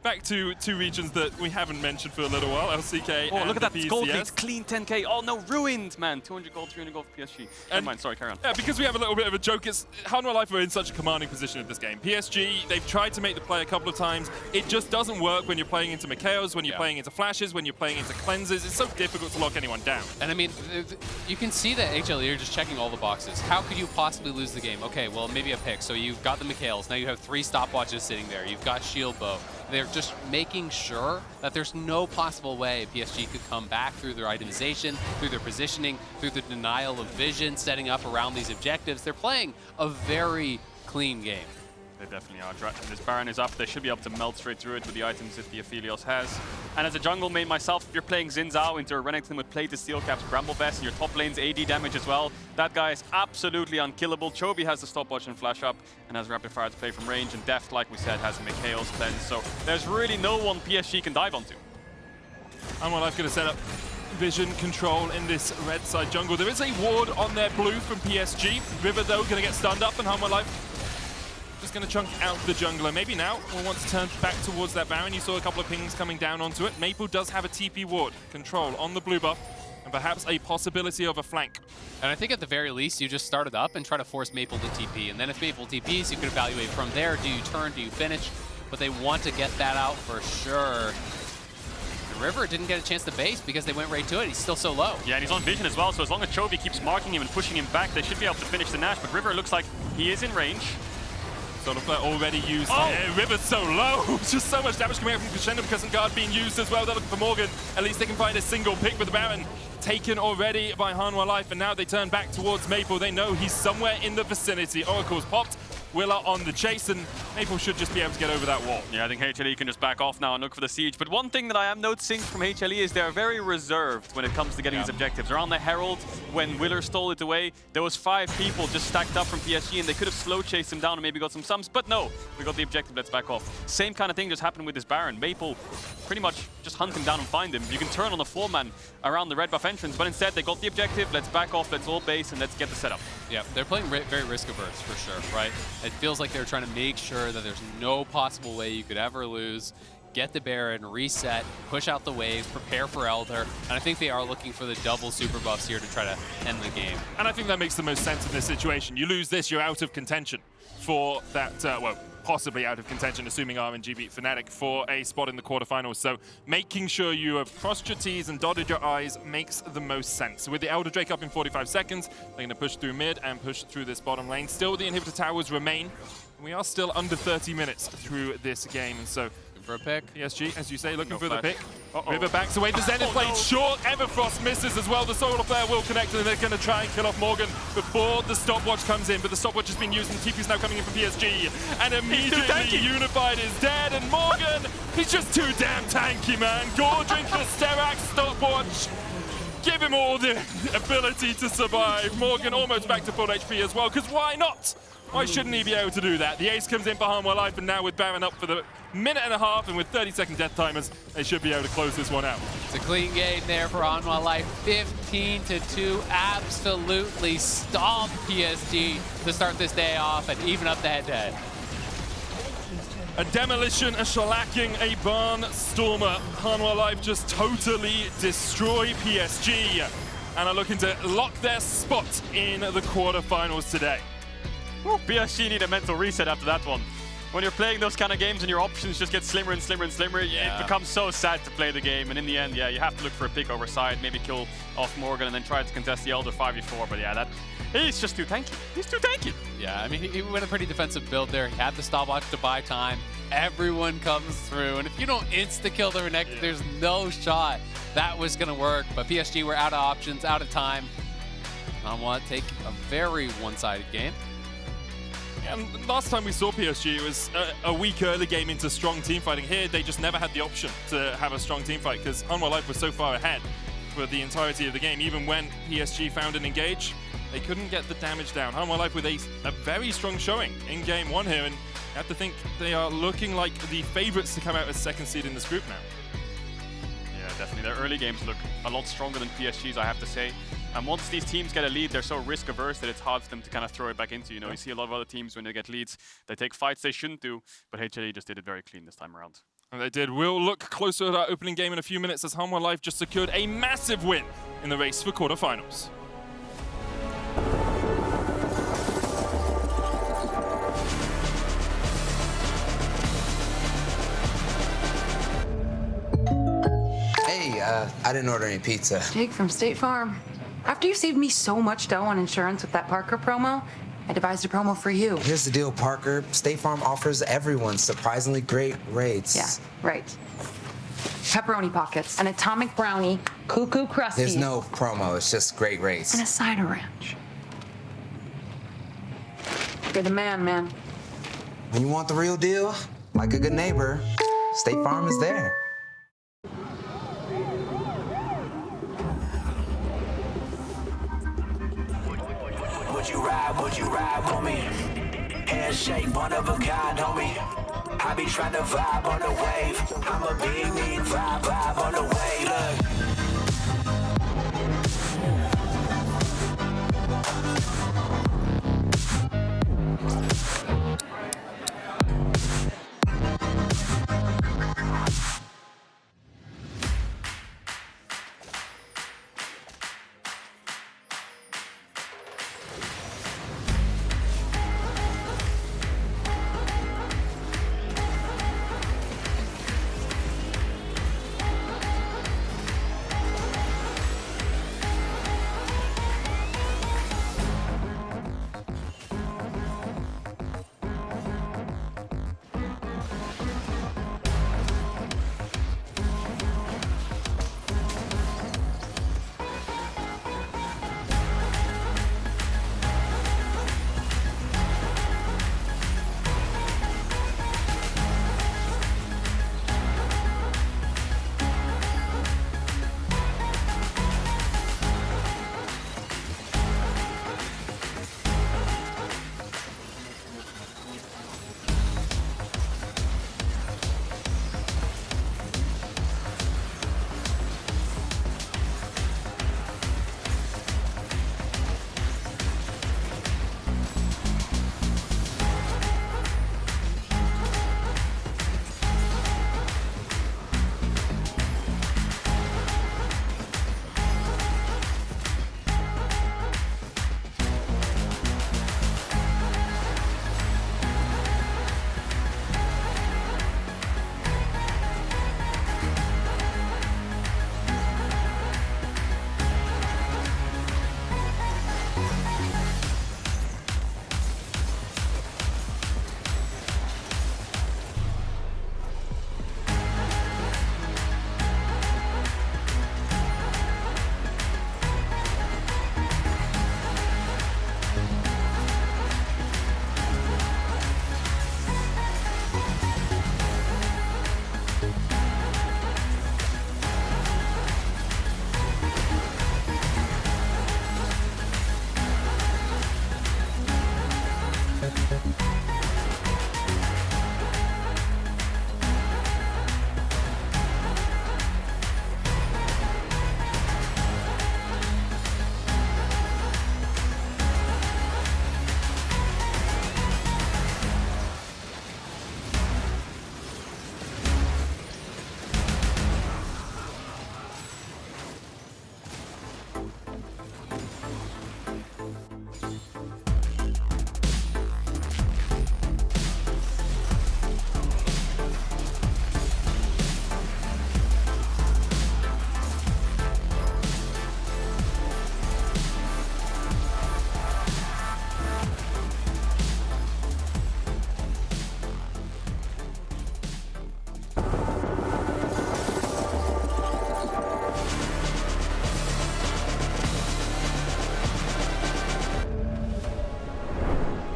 back to two regions that we haven't mentioned for a little while, LCK Oh, and look at that the gold PCS. leads, clean 10k. Oh no, ruined, man. 200 gold, 300 gold for PSG. Never mind, sorry, carry on. Yeah, because we have a little bit of a joke. It's Hanwha Life are in such a commanding position in this game. PSG, they've tried to make the play a couple of times. It just doesn't work when you're playing into Mikaels, when you're playing into flashes, when you're playing into cleanses. It's so difficult to lock anyone down. And I mean, you can see that HLE are just checking all the boxes. How could you possibly lose the game? Okay, well, maybe a pick. So you've got the Mikaels. Now you have 3 stopwatches sitting there. You've got Shield Bow. They're just making sure that there's no possible way PSG could come back through their itemization, through their positioning, through the denial of vision, setting up around these objectives. They're playing a very clean game. They definitely are. This Baron is up. They should be able to melt straight through it with the items that the Aphelios has. And as a jungle main myself, if you're playing Xin Zhao into a Renekton with Plate to Steel Caps, Bramble Vest, and your top lane's AD damage as well, that guy is absolutely unkillable. Chovy has the stopwatch and flash up and has rapid fire to play from range. And Deft, like we said, has a Mikaels cleanse. So there's really no one PSG can dive onto. Hanwha Life going to set up vision control in this red side jungle. There is a ward on their blue from PSG. River, though, going to get stunned up, and Hanwha Life just going to chunk out the jungler. Maybe now we'll want to turn back towards that Baron. You saw a couple of pings coming down onto it. Maple does have a TP ward control on the blue buff, and perhaps a possibility of a flank. And I think at the very least, you just start it up and try to force Maple to TP. And then if Maple TPs, you can evaluate from there. Do you turn? Do you finish? But they want to get that out for sure. The River didn't get a chance to base because they went right to it. He's still so low. Yeah, and he's on vision as well, so as long as Chovy keeps marking him and pushing him back, they should be able to finish the Nash. But River looks like he is in range. Sort of already used. Oh. Yeah, River's so low. Just so much damage coming out from Crescendo because Guard being used as well. They're looking for Morgan. At least they can find a single pick with the Baron taken already by Hanwha Life. And now they turn back towards Maple. They know he's somewhere in the vicinity. Oracle's popped. Willa on the chase, and Maple should just be able to get over that wall. Yeah, I think HLE can just back off now and look for the siege. But one thing that I am noticing from HLE is they're very reserved when it comes to getting these objectives. Around the Herald, when Willer stole it away, there was 5 people just stacked up from PSG, and they could have slow chased him down and maybe got some sums. But no, we got the objective, let's back off. Same kind of thing just happened with this Baron. Maple pretty much just hunt him down and find him. You can turn on the 4-man around the red buff entrance, but instead they got the objective, let's back off, let's all base, and let's get the setup. Yeah, they're playing very risk averse for sure, right? It feels like they're trying to make sure that there's no possible way you could ever lose. Get the Baron, reset, push out the waves, prepare for Elder, and I think they are looking for the double super buffs here to try to end the game. And I think that makes the most sense in this situation. You lose this, you're out of contention for that, well, possibly out of contention, assuming RNG beat Fnatic for a spot in the quarterfinals. So making sure you have crossed your T's and dotted your I's makes the most sense. With the Elder Drake up in 45 seconds, they're going to push through mid and push through this bottom lane. Still, the inhibitor towers remain. We are still under 30 minutes through this game, and so for a pick. PSG, as you say, looking for flash. the pick. River backs away. The Zenith blade short. Everfrost misses as well. The Solar Flare will connect, and they're going to try and kill off Morgan before the stopwatch comes in. But the stopwatch has been used, and TP's now coming in from PSG. And immediately Unified is dead, and Morgan, he's just too damn tanky, man. Gore drinks the Sterak stopwatch. Give him all the ability to survive. Morgan almost back to full HP as well, because why not? Why shouldn't he be able to do that? The ace comes in for Hanwha Life, and now with Baron up for the minute and a half, and with 30-second death timers, they should be able to close this one out. It's a clean game there for Hanwha Life. 15-2, absolutely stomp PSG to start this day off and even up the head-to-head. A demolition, a shellacking, a barnstormer. Hanwha Life just totally destroy PSG and are looking to lock their spot in the quarterfinals today. Woo, PSG need a mental reset after that one. When you're playing those kind of games and your options just get slimmer and slimmer and slimmer, it becomes so sad to play the game. And in the end, you have to look for a pick over side, maybe kill off Morgan and then try to contest the Elder 5v4. But he's just too tanky. He's too tanky. Yeah, I mean, he went a pretty defensive build there. He had the stopwatch to buy time. Everyone comes through. And if you don't insta-kill the Renekton, there's no shot that was going to work. But PSG were out of options, out of time. Hanwha take a very one-sided game. And last time we saw PSG, it was a weak early game into strong team fighting. Here, they just never had the option to have a strong team fight because Hanwha Life was so far ahead for the entirety of the game. Even when PSG found an engage, they couldn't get the damage down. Hanwha Life with a very strong showing in game 1 here, and you have to think they are looking like the favorites to come out as second seed in this group now. Yeah, definitely. Their early games look a lot stronger than PSG's, I have to say. And once these teams get a lead, they're so risk averse that it's hard for them to kind of throw it back into. You see a lot of other teams when they get leads, they take fights they shouldn't do, but HLE just did it very clean this time around. And they did. We'll look closer at our opening game in a few minutes as Hanwha Life just secured a massive win in the race for quarterfinals. Hey, I didn't order any pizza. Jake from State Farm. After you saved me so much dough on insurance with that Parker promo, I devised a promo for you. Here's the deal, Parker. State Farm offers everyone surprisingly great rates. Yeah, right. Pepperoni pockets, an atomic brownie, cuckoo crusty. There's no promo, it's just great rates. And a cider ranch. You're the man. When you want the real deal, like a good neighbor, State Farm is there. Would you ride with me? Handshake, one of a kind, homie. I be trying to vibe on the wave. I'm a big mean vibe on the wave. Look.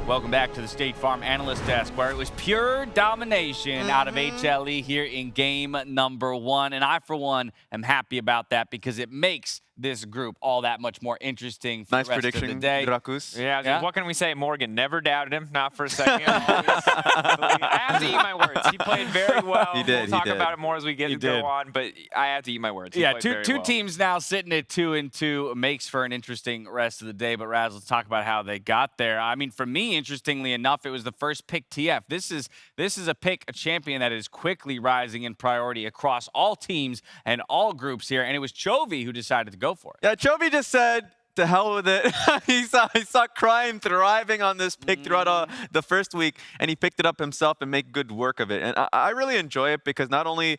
Welcome back to the State Farm Analyst Desk, where it was pure domination out of HLE here in game number 1. And I, for one, am happy about that because it makes this group all that much more interesting for Nice the rest prediction, of the day. Drakus. Yeah, what can we say? Morgan never doubted him, not for a second. I have to eat my words. He played very well. He did. We'll talk about it more as we go on, but I have to eat my words. He played very two well. teams now sitting at 2-2 makes for an interesting rest of the day. But Raz, let's talk about how they got there. I mean, for me, interestingly enough, it was the first pick TF. This is a champion that is quickly rising in priority across all teams and all groups here, and it was Chovy who decided to go for it. Yeah, Chovy just said, to hell with it. he saw Crime thriving on this pick throughout the first week, and he picked it up himself and made good work of it. And I really enjoy it because not only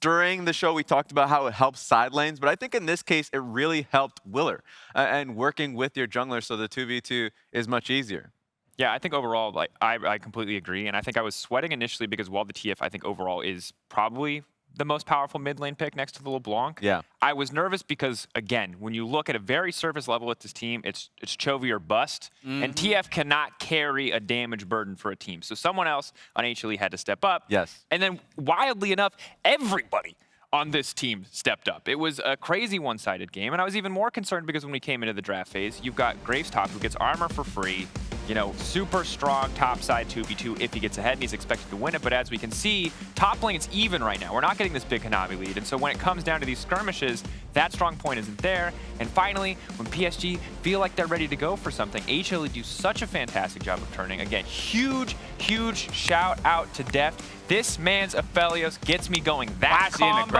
during the show we talked about how it helps side lanes, but I think in this case it really helped Willer and working with your jungler so the 2v2 is much easier. Yeah, I think overall, like I completely agree, and I think I was sweating initially because while the TF, I think overall is probably the most powerful mid lane pick next to the LeBlanc. Yeah. I was nervous because, again, when you look at a very surface level with this team, it's Chovy or bust, and TF cannot carry a damage burden for a team. So someone else on HLE had to step up. Yes. And then, wildly enough, everybody on this team stepped up. It was a crazy one-sided game, and I was even more concerned because when we came into the draft phase, you've got Graves top who gets armor for free, you know, super strong top side 2v2 if he gets ahead and he's expected to win it. But as we can see, top lane, it's even right now. We're not getting this big Hanabi lead. And so when it comes down to these skirmishes, that strong point isn't there. And finally, when PSG feel like they're ready to go for something, HLE do such a fantastic job of turning. Again, huge shout out to Deft. This man's Aphelios gets me going. That combo,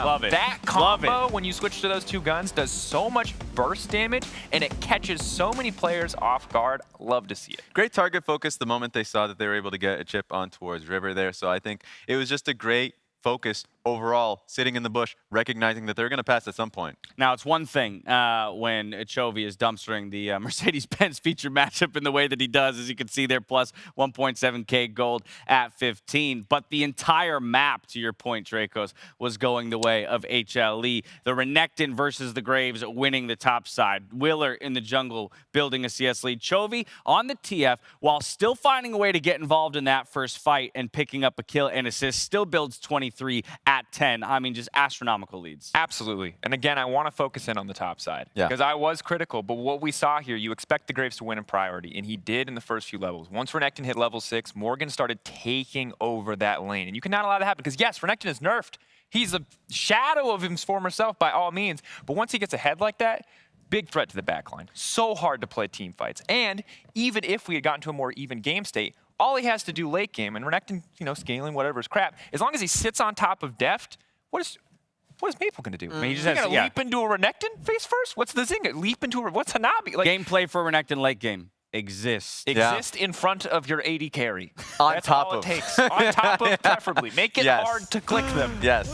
love it. That combo, when you switch to those two guns, does so much burst damage, and it catches so many players off guard. Love to see it. Great target focus the moment they saw that they were able to get a chip on towards River there. So I think it was just a great focus overall, sitting in the bush, recognizing that they're going to pass at some point. Now, it's one thing when Chovy is dumpstering the Mercedes-Benz feature matchup in the way that he does, as you can see there, plus 1.7k gold at 15. But the entire map, to your point, Dracos, was going the way of HLE. The Renekton versus the Graves winning the top side. Willer in the jungle building a CS lead. Chovy on the TF, while still finding a way to get involved in that first fight and picking up a kill and assist, still builds 23 at 10. I mean, just astronomical leads. Absolutely. And again, I want to focus in on the top side. Yeah. Because I was critical, but what we saw here, you expect the Graves to win in priority, and he did in the first few levels. Once Renekton hit level 6, Morgan started taking over that lane. And you cannot allow that to happen, because yes, Renekton is nerfed. He's a shadow of his former self by all means. But once he gets ahead like that, big threat to the backline. So hard to play team fights. And even if we had gotten to a more even game state, all he has to do late game, and Renekton, you know, scaling whatever is crap, as long as he sits on top of Deft, what is Maple going to do? I mean, he's just going to leap into a Renekton face first? What's the Zynga? Leap into a, what's Hanabi? Like, gameplay for Renekton late game exists. Exist in front of your AD carry. On That's top all of. it takes. On top of, preferably. Make it hard to click them. Yes.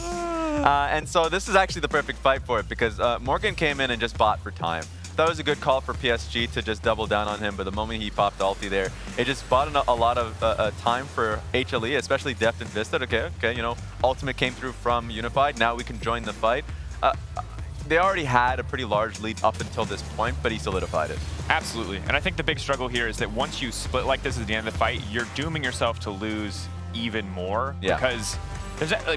And so this is actually the perfect fight for it because Morgan came in and just bought for time. That was a good call for PSG to just double down on him, but the moment he popped ulti there, it just bought a lot of time for HLE, especially Deft and Vsta. Okay, you know, ultimate came through from Unified. Now we can join the fight. They already had a pretty large lead up until this point, but he solidified it. Absolutely. And I think the big struggle here is that once you split like this at the end of the fight, you're dooming yourself to lose even more. Yeah. Because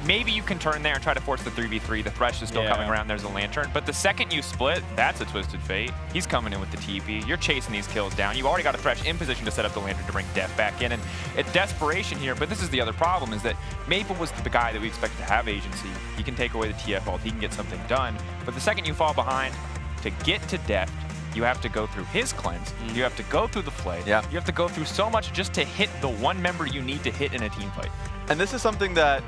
maybe you can turn there and try to force the 3v3. The Thresh is still coming around. There's a Lantern. But the second you split, that's a twisted fate. He's coming in with the TP. You're chasing these kills down. You've already got a Thresh in position to set up the Lantern to bring Deft back in. And it's desperation here. But this is the other problem, is that Maple was the guy that we expected to have agency. He can take away the TF ult. He can get something done. But the second you fall behind, to get to Deft, you have to go through his cleanse. You have to go through the Flay. Yeah. You have to go through so much just to hit the one member you need to hit in a team fight. And this is something that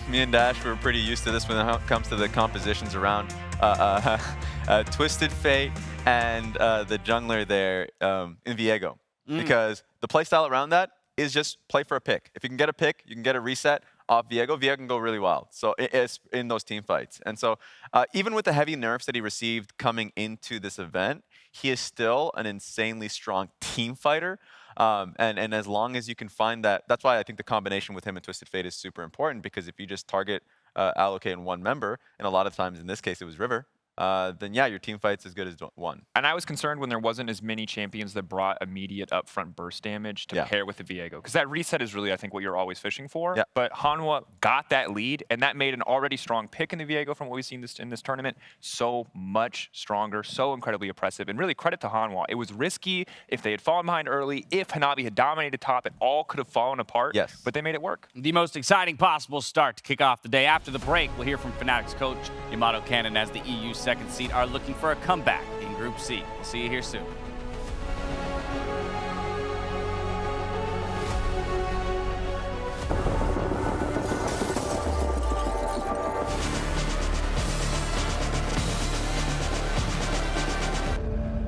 me and Dash were pretty used to this when it comes to the compositions around Twisted Fate and the jungler there in Viego. Because the playstyle around that is just play for a pick. If you can get a pick, you can get a reset off Viego. Viego can go really wild. So it's in those team fights. And so even with the heavy nerfs that he received coming into this event, he is still an insanely strong team fighter. And as long as you can find that, that's why I think the combination with him and Twisted Fate is super important, because if you just target allocate in one member, and a lot of times in this case it was River, then yeah, your team fight's as good as one. And I was concerned when there wasn't as many champions that brought immediate upfront burst damage to pair with the Viego. Because that reset is really, I think, what you're always fishing for. Yeah. But Hanwha got that lead, and that made an already strong pick in the Viego from what we've seen in this tournament so much stronger, so incredibly oppressive. And really, credit to Hanwha. It was risky if they had fallen behind early. If Hanabi had dominated top, it all could have fallen apart. Yes. But they made it work. The most exciting possible start to kick off the day. After the break, we'll hear from Fnatic's coach, Yamato Cannon, as the EU second seed are looking for a comeback in Group C. We'll see you here soon.